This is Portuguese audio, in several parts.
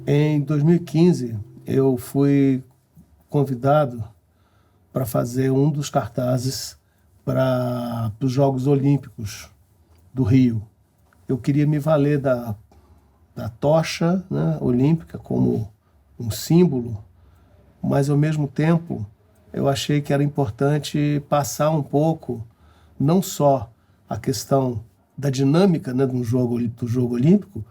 Em 2015, eu fui convidado para fazer um dos cartazes para os Jogos Olímpicos do Rio. Eu queria me valer da tocha, né, olímpica como um símbolo, mas ao mesmo tempo eu achei que era importante passar um pouco, não só a questão da dinâmica, né, do jogo olímpico,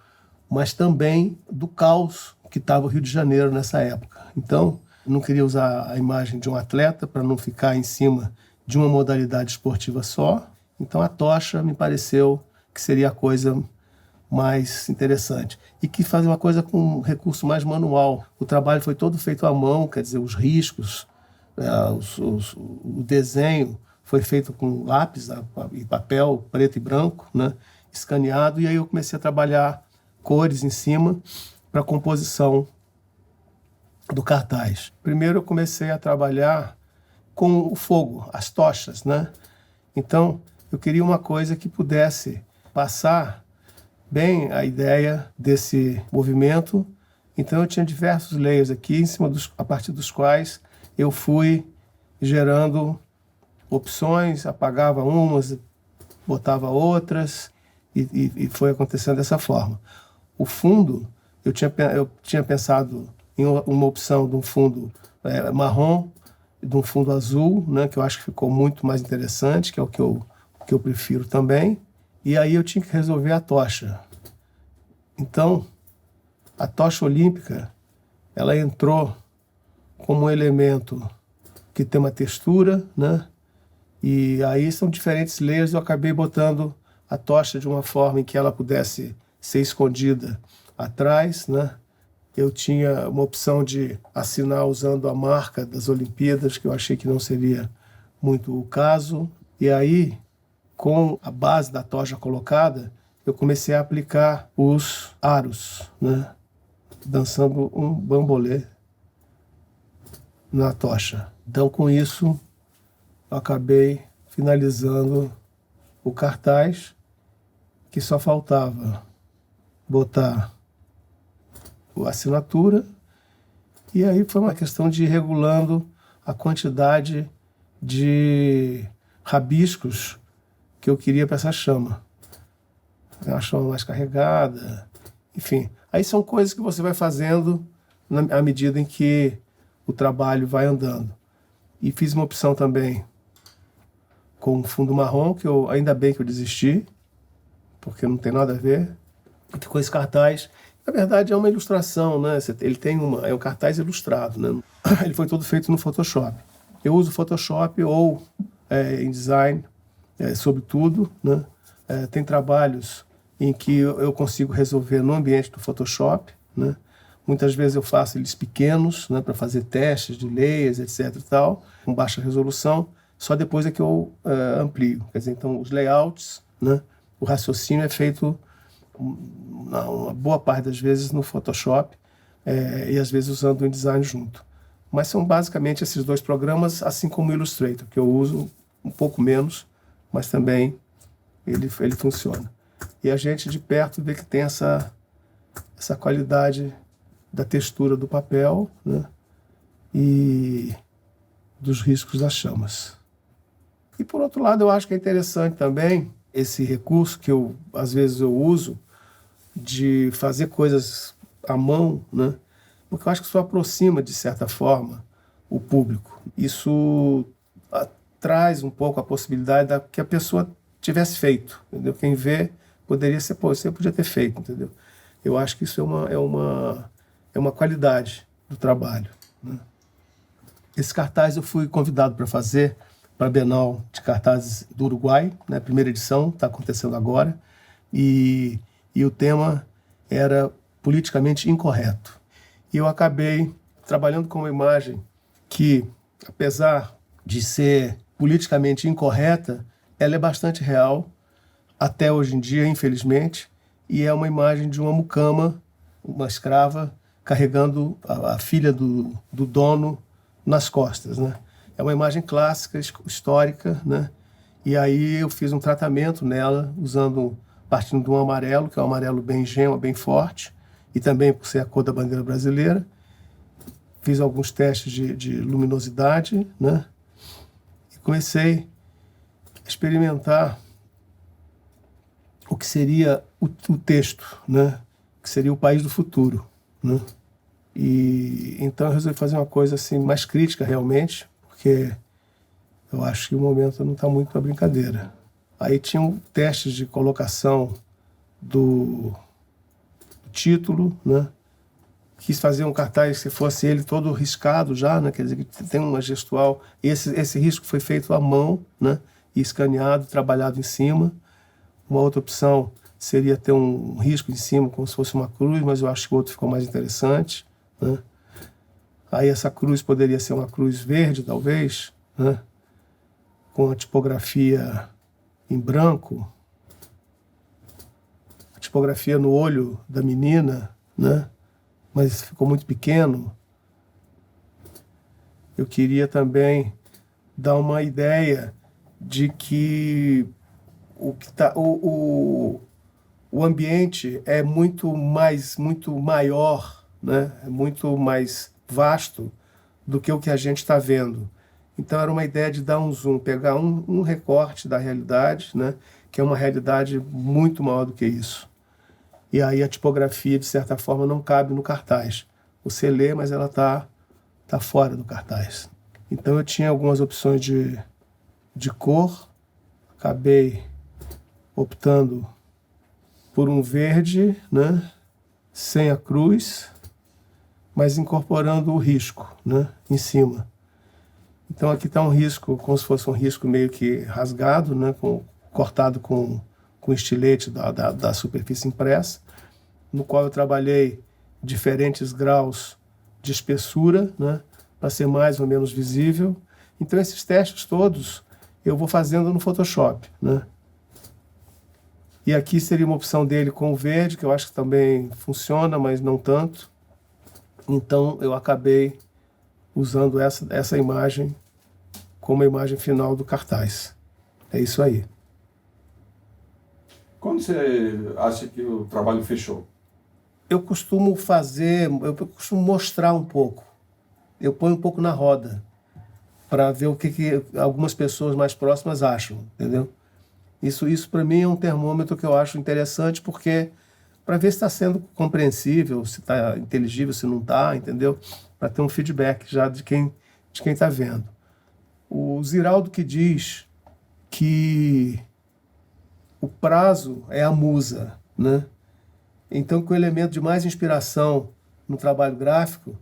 mas também do caos que estava o Rio de Janeiro nessa época. Então, eu não queria usar a imagem de um atleta para não ficar em cima de uma modalidade esportiva só. Então, a tocha me pareceu que seria a coisa mais interessante. E que fazia uma coisa com um recurso mais manual. O trabalho foi todo feito à mão, quer dizer, os riscos, o desenho foi feito com lápis e papel preto e branco, né, escaneado, e aí eu comecei a trabalhar cores em cima para a composição do cartaz. Primeiro eu comecei a trabalhar com o fogo, as tochas, né? Então eu queria uma coisa que pudesse passar bem a ideia desse movimento. Então eu tinha diversos layers aqui, a partir dos quais eu fui gerando opções, apagava umas, botava outras, e foi acontecendo dessa forma. O fundo, eu tinha pensado em uma opção de um fundo marrom, de um fundo azul, né, que eu acho que ficou muito mais interessante, que é o que eu prefiro também. E aí eu tinha que resolver a tocha. Então, a tocha olímpica, ela entrou como um elemento que tem uma textura, né? E aí são diferentes layers, eu acabei botando a tocha de uma forma em que ela pudesse ser escondida atrás, né? Eu tinha uma opção de assinar usando a marca das Olimpíadas, que eu achei que não seria muito o caso. E aí, com a base da tocha colocada, eu comecei a aplicar os aros, né? Dançando um bambolê na tocha. Então, com isso, eu acabei finalizando o cartaz, que só faltava botar a assinatura, e aí foi uma questão de ir regulando a quantidade de rabiscos que eu queria para essa chama. Uma chama mais carregada, enfim. Aí são coisas que você vai fazendo à medida em que o trabalho vai andando. E fiz uma opção também com um fundo marrom, que ainda bem que eu desisti, porque não tem nada a ver. Com esse cartaz, na verdade é uma ilustração, né? Ele tem é um cartaz ilustrado, né? Ele foi todo feito no Photoshop. Eu uso Photoshop ou InDesign, sobretudo, né? Tem trabalhos em que eu consigo resolver no ambiente do Photoshop, né? Muitas vezes eu faço eles pequenos, né, para fazer testes de layers, etc. e tal, com baixa resolução. Só depois é que eu amplio. Quer dizer, então, os layouts, né, o raciocínio é feito, uma boa parte das vezes, no Photoshop, e às vezes usando o InDesign junto. Mas são basicamente esses dois programas, assim como o Illustrator, que eu uso um pouco menos, mas também ele funciona. E a gente de perto vê que tem essa qualidade da textura do papel, né, e dos riscos das chamas. E por outro lado, eu acho que é interessante também esse recurso que às vezes eu uso de fazer coisas à mão, né, porque eu acho que isso aproxima, de certa forma, o público. Isso traz um pouco a possibilidade que a pessoa tivesse feito, entendeu? Quem vê poderia ser, pô, você podia ter feito, entendeu? Eu acho que isso é uma qualidade do trabalho, né? Esse cartaz eu fui convidado para fazer para a Bienal de Cartazes do Uruguai, né? Primeira edição, está acontecendo agora, e o tema era politicamente incorreto. E eu acabei trabalhando com uma imagem que, apesar de ser politicamente incorreta, ela é bastante real, até hoje em dia, infelizmente, e é uma imagem de uma mucama, uma escrava, carregando a filha do dono nas costas, né? É uma imagem clássica, histórica, né? E aí eu fiz um tratamento nela, partindo de um amarelo, que é um amarelo bem gema, bem forte, e também por ser a cor da bandeira brasileira. Fiz alguns testes de luminosidade, né? E comecei a experimentar o que seria o texto, né? Que seria o país do futuro, né? E então eu resolvi fazer uma coisa assim mais crítica realmente, porque eu acho que o momento não está muito para brincadeira. Aí tinham testes de colocação do título, né? Quis fazer um cartaz que fosse ele todo riscado já, né? Quer dizer, que tem uma gestual. Esse risco foi feito à mão, né? E escaneado, trabalhado em cima. Uma outra opção seria ter um risco em cima, como se fosse uma cruz, mas eu acho que o outro ficou mais interessante, né? Aí essa cruz poderia ser uma cruz verde, talvez, né? Com a tipografia em branco, a tipografia no olho da menina, né? Mas ficou muito pequeno. Eu queria também dar uma ideia de que o ambiente é muito maior, né? É muito mais vasto do que o que a gente está vendo. Então era uma ideia de dar um zoom, pegar um recorte da realidade, né? Que é uma realidade muito maior do que isso. E aí a tipografia, de certa forma, não cabe no cartaz. Você lê, mas ela tá fora do cartaz. Então eu tinha algumas opções de cor, acabei optando por um verde, né? Sem a cruz, mas incorporando o risco, né? Em cima. Então aqui está um risco, como se fosse um risco meio que rasgado, né? Cortado com estilete da superfície impressa, no qual eu trabalhei diferentes graus de espessura, né, para ser mais ou menos visível. Então esses testes todos eu vou fazendo no Photoshop, né? E aqui seria uma opção dele com o verde, que eu acho que também funciona, mas não tanto. Então eu acabei usando essa imagem como a imagem final do cartaz. É isso aí. Quando você acha que o trabalho fechou? Eu costumo mostrar um pouco. Eu ponho um pouco na roda para ver o que algumas pessoas mais próximas acham, entendeu? Isso para mim é um termômetro que eu acho interessante, porque para ver se está sendo compreensível, se está inteligível, se não está, entendeu? Para ter um feedback já de quem está vendo. O Ziraldo que diz que o prazo é a musa, né? Então, que o elemento de mais inspiração no trabalho gráfico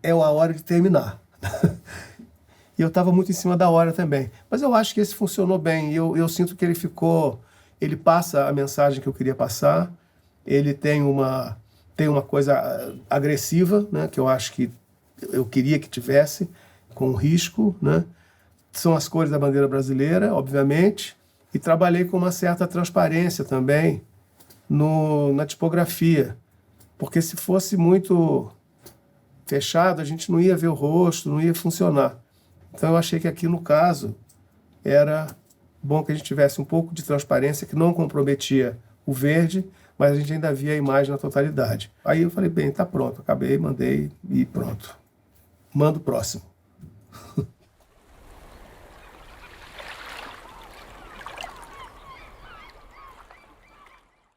é a hora de terminar. E eu estava muito em cima da hora também. Mas eu acho que esse funcionou bem. Eu sinto que ele passa a mensagem que eu queria passar. Ele tem uma coisa agressiva, né, que eu acho que eu queria que tivesse, com risco, né? São as cores da bandeira brasileira, obviamente. E trabalhei com uma certa transparência também na tipografia, porque se fosse muito fechado, a gente não ia ver o rosto, não ia funcionar. Então eu achei que aqui no caso era bom que a gente tivesse um pouco de transparência que não comprometia o verde, mas a gente ainda via a imagem na totalidade. Aí eu falei, bem, tá pronto, acabei, mandei e pronto. Manda o próximo.